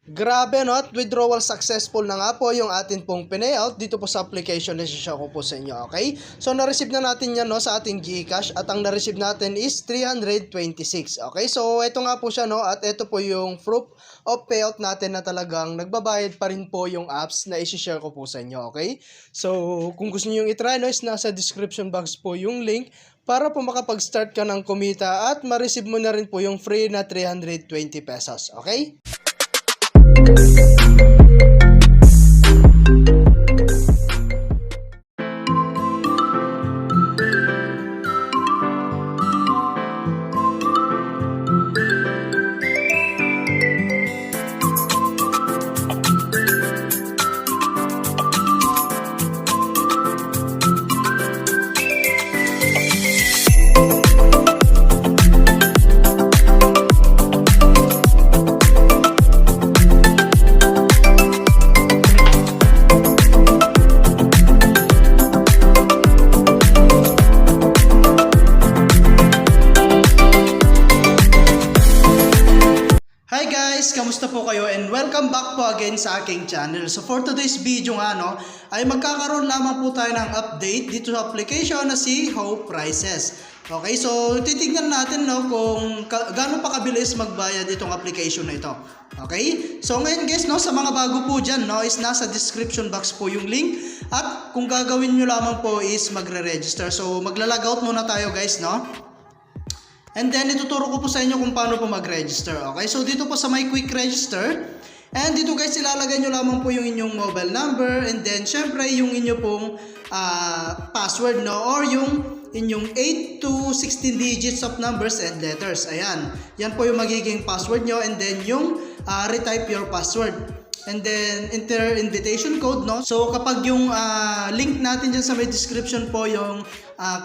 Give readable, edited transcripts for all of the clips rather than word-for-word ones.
Grabe no, at withdrawal successful na nga po yung atin pong pinayout dito po sa application na share ko po sa inyo, okay? So na-receive na natin yan no sa ating GCash at ang na-receive natin is 326, okay? So ito nga po siya no at ito po yung proof of payout natin na talagang nagbabayad pa rin po yung apps na i-share ko po sa inyo, okay? So kung gusto niyo yung i-try no, is nasa description box po yung link para po makapag-start ka ng kumita at ma-receive mo na rin po yung free na 320 pesos, okay? Hi guys! Kamusta po kayo and welcome back po again sa aking channel. So for today's video nga no, ay magkakaroon lamang po tayo ng update dito sa application na si Hope Prices. Okay, so titignan natin no kung gaano pa kabilis magbayad itong application na ito. Okay? So ngayon guys no, sa mga bago po dyan no, is nasa description box po yung link. At kung gagawin nyo lamang po is magre-register. So magla-logout muna tayo guys no. And then, ituturo ko po sa inyo kung paano po mag-register. Okay? So, dito po sa my quick register. And dito guys, ilalagay nyo lamang po yung inyong mobile number. And then, syempre, yung inyo pong password, no? Or yung inyong 8 to 16 digits of numbers and letters. Ayan. Yan po yung magiging password nyo. And then, yung retype your password. And then, enter invitation code, no? So, kapag yung link natin dyan sa may description po, yung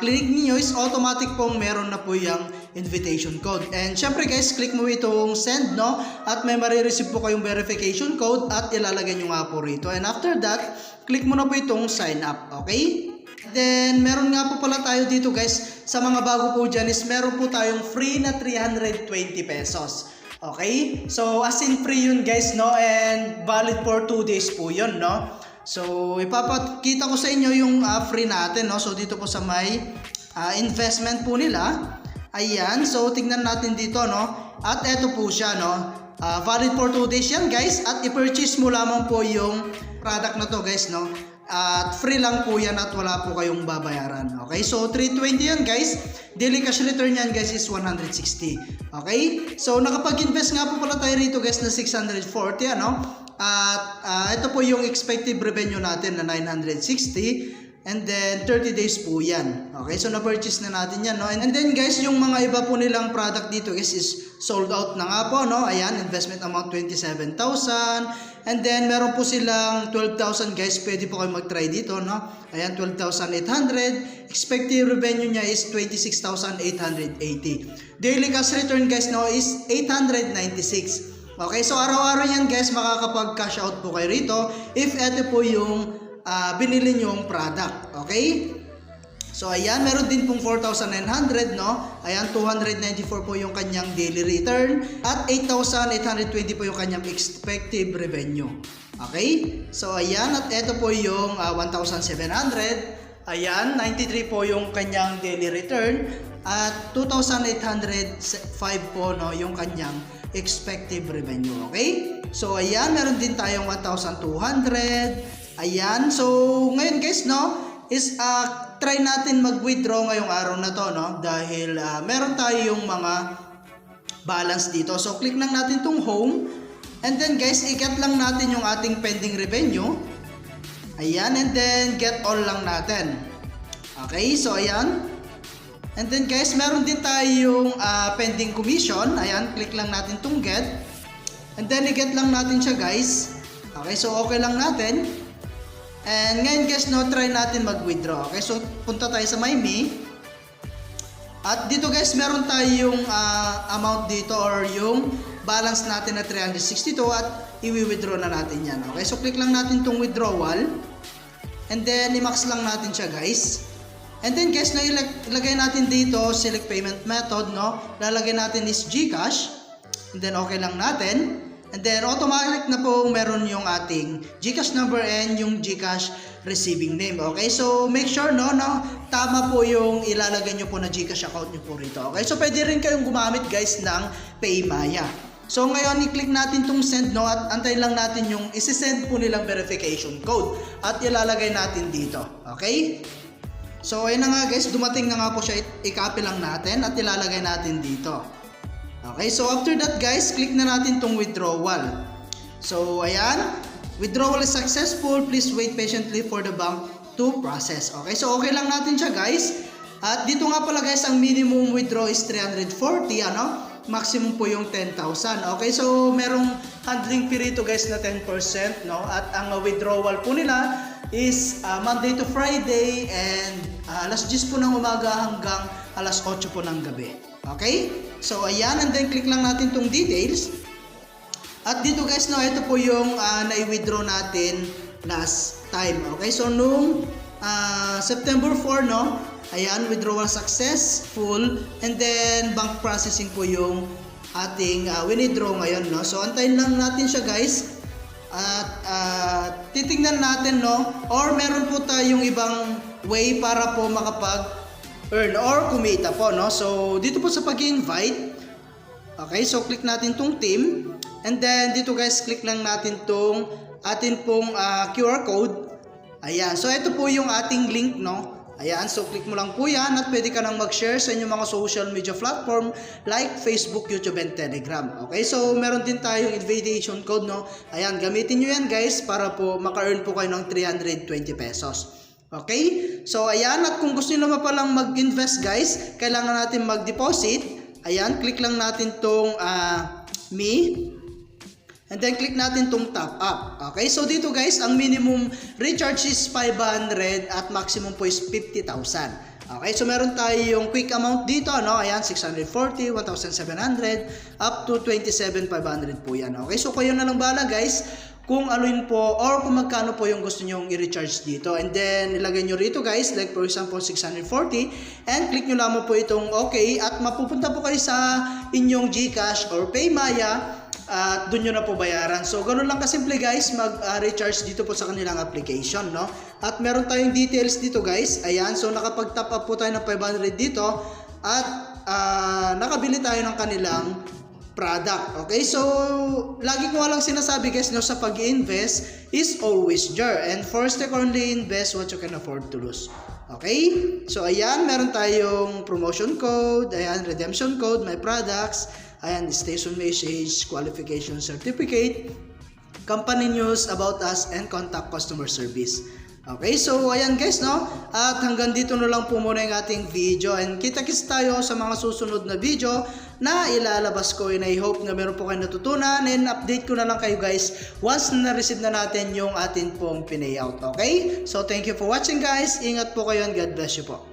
click niyo is automatic pong meron na po yung invitation code. And syempre guys, click mo itong send, no? At may marireceive po kayong verification code at ilalagay nyo nga po rito. And after that, click mo na po itong sign up, okay? Then, meron nga po pala tayo dito guys, sa mga bago po dyan is meron po tayong free na 320 pesos. Okay? So, as in free yun guys, no? And valid for 2 days po yun, no? So, ipapakita ko sa inyo yung free natin, no? So, dito po sa may investment po nila. Ayan. So, tignan natin dito, no? At eto po siya, no? Valid for 2 days yan, guys. At i-purchase mo lamang po yung product na to, guys, no? At free lang po yan at wala po kayong babayaran. Okay? So, 320 yan, guys. Daily cash return yan, guys, is 160. Okay? So, nakapag-invest nga po pala tayo rito, guys, na 640, ano? At ito po yung expected revenue natin na 960. And then 30 days po yan. Okay, so na-purchase na natin yan, no? And then guys, yung mga iba po nilang product dito guys is sold out na nga po, no? Ayan, investment amount 27,000. And then meron po silang 12,000 guys. Pwede po kayo mag-try dito, no? Ayan, 12,800. Expected revenue niya is 26,880. Daily cash return guys, no, is 896. Okay, so araw-araw yan guys, makakapag-cash out po kayo rito if ito po yung binili nyong product. Okay? So, ayan. Meron din pong 4,900, no? Ayan, 294 po yung kanyang daily return. At 8,820 po yung kanyang expected revenue. Okay? So, ayan. At ito po yung 1,700. Ayan, 93 po yung kanyang daily return. At 2,805 po, no, yung kanyang expected revenue. Okay? So, ayan. Meron din tayong 1,200. Ayan, so ngayon guys, no, is try natin mag-withdraw ngayong araw na to, no, dahil meron tayong mga balance dito. So click lang natin tong home, and then guys, i-get lang natin yung ating pending revenue. Ayan, and then get all lang natin. Okay, so ayan. And then guys, meron din tayong pending commission. Ayan, click lang natin tong get. And then i-get lang natin siya guys. Okay, so okay lang natin. And ngayon guys, no, try natin mag-withdraw. Okay, so punta tayo sa My Me. At dito guys, meron tayong amount dito or yung balance natin na 362 at i-withdraw na natin yan. Okay, so click lang natin tong withdrawal. And then, i-max lang natin siya guys. And then guys, ilagay natin dito, select payment method, no? Lalagay natin is GCash. And then, okay lang natin. And then automatic na po meron yung ating GCash number and yung GCash receiving name. Okay, so make sure no tama po yung ilalagay nyo po na GCash account nyo po rito. Okay, so pwede rin kayong gumamit guys ng Paymaya. So ngayon i-click natin tong send no at antayin lang natin yung isi-send po nilang verification code at ilalagay natin dito. Okay? So ayun na nga guys, dumating na nga po siya, i-copy lang natin at ilalagay natin dito. Okay, so after that guys, click na natin tong withdrawal. So ayan, withdrawal is successful. Please wait patiently for the bank to process. Okay, so okay lang natin siya guys. At dito nga pala guys, ang minimum withdraw is 340, maximum po yung 10,000. Okay, so merong handling fee rito guys na 10%, no? At ang withdrawal po nila is Monday to Friday and alas 10 po ng umaga hanggang alas 8 po ng gabi. Okay? So ayan, and then click lang natin tong details. At dito guys, no, ito po yung na-withdraw natin last time. Okay? So nung September 4, no? Ayan, withdrawal successful and then bank processing po yung ating withdraw ngayon, no? So antayin lang natin siya guys. At titingnan natin no or meron po tayong ibang way para po makapag-earn or kumita po, no? So dito po sa pag-invite, okay, so click natin tong team and then dito guys, click lang natin tong atin pong QR code. Ayan, so ito po yung ating link, no? Ayan, so click mo lang po yan at pwede ka nang mag-share sa inyong mga social media platform like Facebook, YouTube, and Telegram. Okay, so meron din tayong invitation code, no? Ayan, gamitin nyo yan guys para po maka-earn po kayo ng 320 pesos. Okay, so ayan, at kung gusto nyo naman palang mag-invest guys, kailangan natin mag-deposit. Ayan, click lang natin tong me. And then click natin tong top up. Okay, so dito guys, ang minimum recharge is 500 at maximum po is 50,000. Okay, so meron tayong quick amount dito, no? Ayan, 640, 1,700, up to 27,500 po yan. Okay, so kayo na lang bahala guys kung aluin po or kung magkano po yung gusto nyong i-recharge dito. And then ilagay nyo rito guys, like for example 640, and click nyo lamang po itong okay at mapupunta po kayo sa inyong GCash or Paymaya at doon nyo na po bayaran. So ganun lang kasimple guys mag-recharge dito po sa kanilang application, no? At meron tayong details dito guys. Ayan, so nakapag-top up po tayo ng 500 dito at nakabili tayo ng kanilang product. Okay, so lagi ko nga lang sinasabi guys, no, sa pag-invest is always there and first take only invest what you can afford to lose. Okay, so ayan, meron tayong promotion code, ayan, redemption code, my products, ayan, station message, qualification certificate, company news about us, and contact customer service. Okay, so ayan guys, no? At hanggang dito na lang po muna yung ating video and kita-kits tayo sa mga susunod na video na ilalabas ko and I hope na meron po kayo natutunan and update ko na lang kayo guys once na na-receive na natin yung atin pong pinayout. Okay, so thank you for watching guys, ingat po kayo and God bless you po.